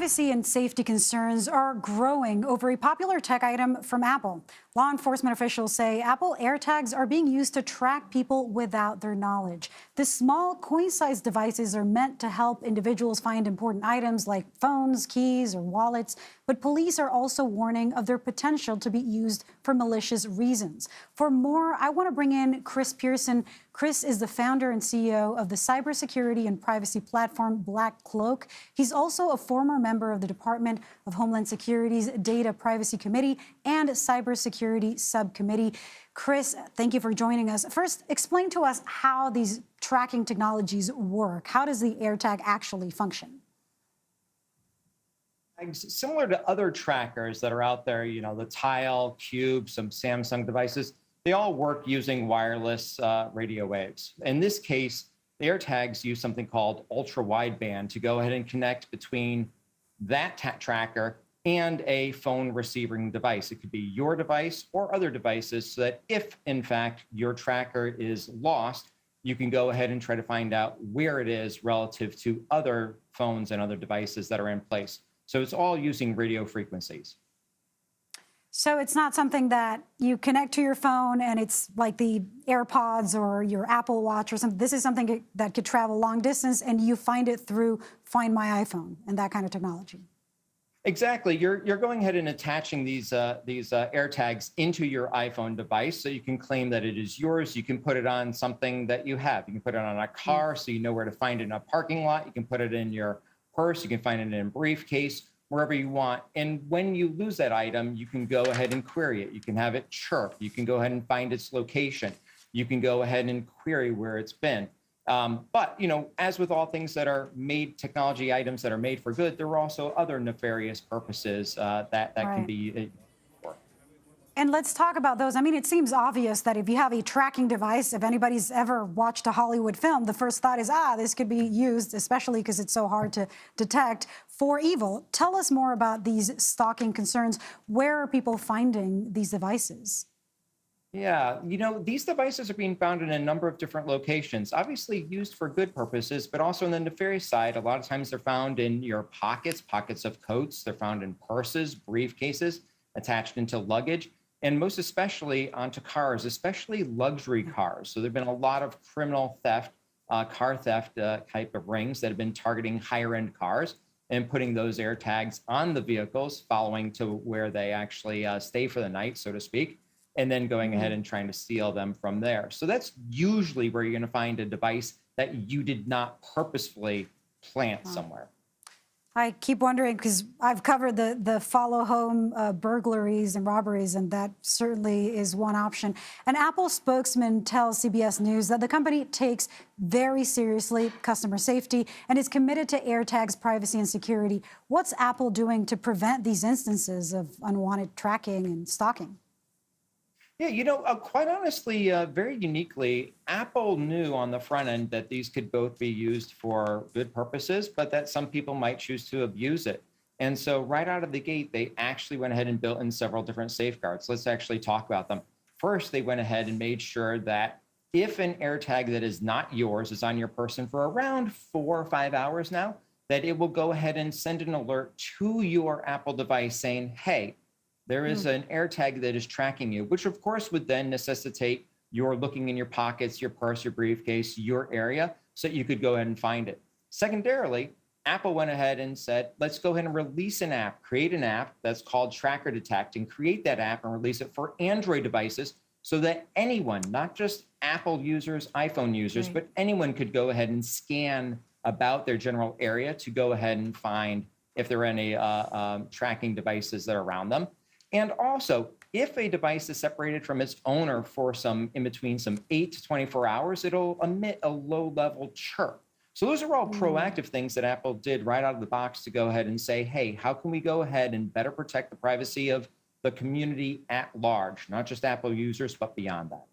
Privacy and safety concerns are growing over a popular tech item from Apple. Law enforcement officials say Apple AirTags are being used to track people without their knowledge. The small coin-sized devices are meant to help individuals find important items like phones, keys, or wallets, but police are also warning of their potential to be used for malicious reasons. For more, I want to bring in Chris Pierson. Chris is the founder and CEO of the cybersecurity and privacy platform BlackCloak. He's also a former member of the Department of Homeland Security's Data Privacy Committee and Cybersecurity Subcommittee. Chris, thank you for joining us. First, explain to us how these tracking technologies work. How does the AirTag actually function? Similar to other trackers that are out there, the Tile, Cube, some Samsung devices, they all work using wireless radio waves. In this case, the AirTags use something called ultra-wideband to go ahead and connect between that tracker and a phone receiving device. It could be your device or other devices, so that if, in fact, your tracker is lost, you can go ahead and try to find out where it is relative to other phones and other devices that are in place. So it's all using radio frequencies. So it's not something that you connect to your phone and it's like the AirPods or your Apple Watch or something. This is something that could travel long distance and you find it through Find My iPhone and that kind of technology. Exactly. You're going ahead and attaching these AirTags into your iPhone device, so you can claim that it is yours. You can put it on something that you have. You can put it on a car, so you know where to find it in a parking lot. You can put it in your purse. You can find it in a briefcase, wherever you want. And when you lose that item, you can go ahead and query it. You can have it chirp. You can go ahead and find its location. You can go ahead and query where it's been. But, as with all things that are made, technology items that are made for good, there are also other nefarious purposes that can be for. And let's talk about those. I mean, it seems obvious that if you have a tracking device, if anybody's ever watched a Hollywood film, the first thought is, this could be used, especially because it's so hard to detect, for evil. Tell us more about these stalking concerns. Where are people finding these devices? Yeah, these devices are being found in a number of different locations, obviously used for good purposes, but also on the nefarious side. A lot of times they're found in your pockets of coats. They're found in purses, briefcases, attached into luggage, and most especially onto cars, especially luxury cars. So there've been a lot of criminal theft, car theft type of rings that have been targeting higher end cars and putting those AirTags on the vehicles, following to where they actually stay for the night, so to speak, and then going ahead and trying to steal them from there. So that's usually where you're going to find a device that you did not purposefully plant somewhere. I keep wondering, because I've covered the follow home burglaries and robberies, and that certainly is one option. An Apple spokesman tells CBS News that the company takes very seriously customer safety and is committed to AirTags privacy and security. What's Apple doing to prevent these instances of unwanted tracking and stalking? Yeah, quite honestly, very uniquely, Apple knew on the front end that these could both be used for good purposes, but that some people might choose to abuse it. And so right out of the gate, they actually went ahead and built in several different safeguards. Let's actually talk about them. First, they went ahead and made sure that if an AirTag that is not yours is on your person for around 4 or 5 hours now, that it will go ahead and send an alert to your Apple device saying, hey, there is an AirTag that is tracking you, which of course would then necessitate your looking in your pockets, your purse, your briefcase, your area, so that you could go ahead and find it. Secondarily, Apple went ahead and said, let's go ahead and release an app, create an app that's called Tracker Detect, and create that app and release it for Android devices so that anyone, not just Apple users, iPhone users, but anyone could go ahead and scan about their general area to go ahead and find if there are any tracking devices that are around them. And also, if a device is separated from its owner for in between some 8 to 24 hours, it'll emit a low-level chirp. So those are all proactive things that Apple did right out of the box to go ahead and say, hey, how can we go ahead and better protect the privacy of the community at large, not just Apple users, but beyond that?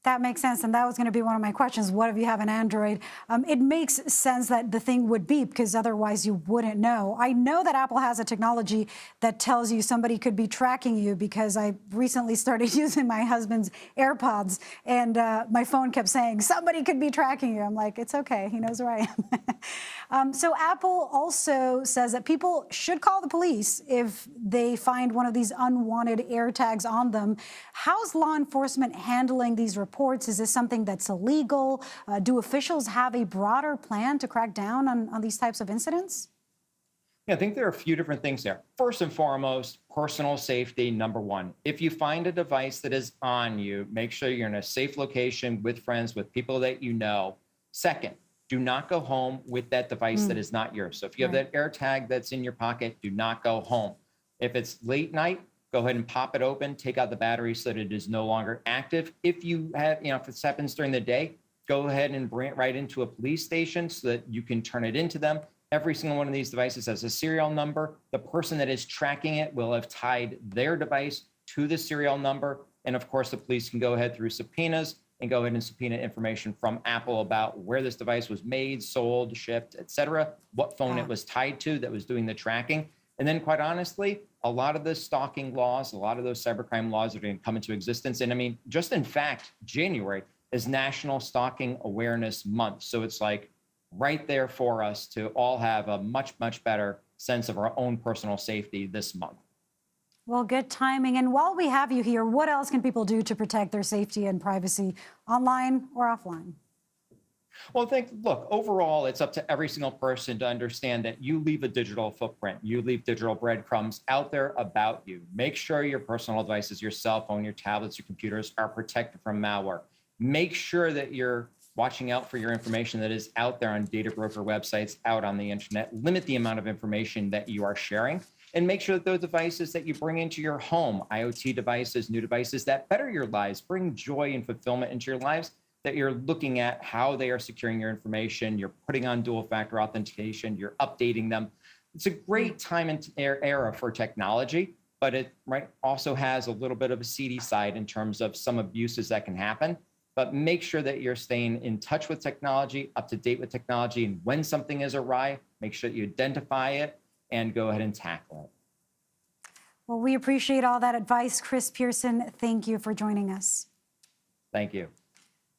That makes sense. And that was going to be one of my questions. What if you have an Android? It makes sense that the thing would beep because otherwise you wouldn't know. I know that Apple has a technology that tells you somebody could be tracking you because I recently started using my husband's AirPods and my phone kept saying, somebody could be tracking you. I'm like, it's OK. He knows where I am. So Apple also says that people should call the police if they find one of these unwanted AirTags on them. How's law enforcement handling these reports? Is this something that's illegal? Do officials have a broader plan to crack down on these types of incidents? Yeah, I think there are a few different things there. First and foremost, personal safety, number one. If you find a device that is on you, make sure you're in a safe location with friends, with people that you know. Second, do not go home with that device that is not yours. So if you have that AirTag that's in your pocket, do not go home. If it's late night, go ahead and pop it open, take out the battery so that it is no longer active. If you have, if this happens during the day, go ahead and bring it right into a police station so that you can turn it into them. Every single one of these devices has a serial number. The person that is tracking it will have tied their device to the serial number. And of course, the police can go ahead through subpoenas and go ahead and subpoena information from Apple about where this device was made, sold, shipped, et cetera, what phone it was tied to that was doing the tracking. And then quite honestly, a lot of the stalking laws, a lot of those cybercrime laws are going to come into existence. And I mean, just in fact, January is National Stalking Awareness Month. So it's like right there for us to all have a much, much better sense of our own personal safety this month. Well, good timing. And while we have you here, what else can people do to protect their safety and privacy online or offline? Well, look, overall, it's up to every single person to understand that you leave a digital footprint. You leave digital breadcrumbs out there about you. Make sure your personal devices, your cell phone, your tablets, your computers are protected from malware. Make sure that you're watching out for your information that is out there on data broker websites, out on the internet. Limit the amount of information that you are sharing. And make sure that those devices that you bring into your home, IoT devices, new devices that better your lives, bring joy and fulfillment into your lives, that you're looking at how they are securing your information, you're putting on dual factor authentication, you're updating them. It's a great time and era for technology, but it also has a little bit of a seedy side in terms of some abuses that can happen. But make sure that you're staying in touch with technology, up to date with technology, and when something is awry, make sure that you identify it and go ahead and tackle it. Well, we appreciate all that advice. Chris Pierson, thank you for joining us. Thank you.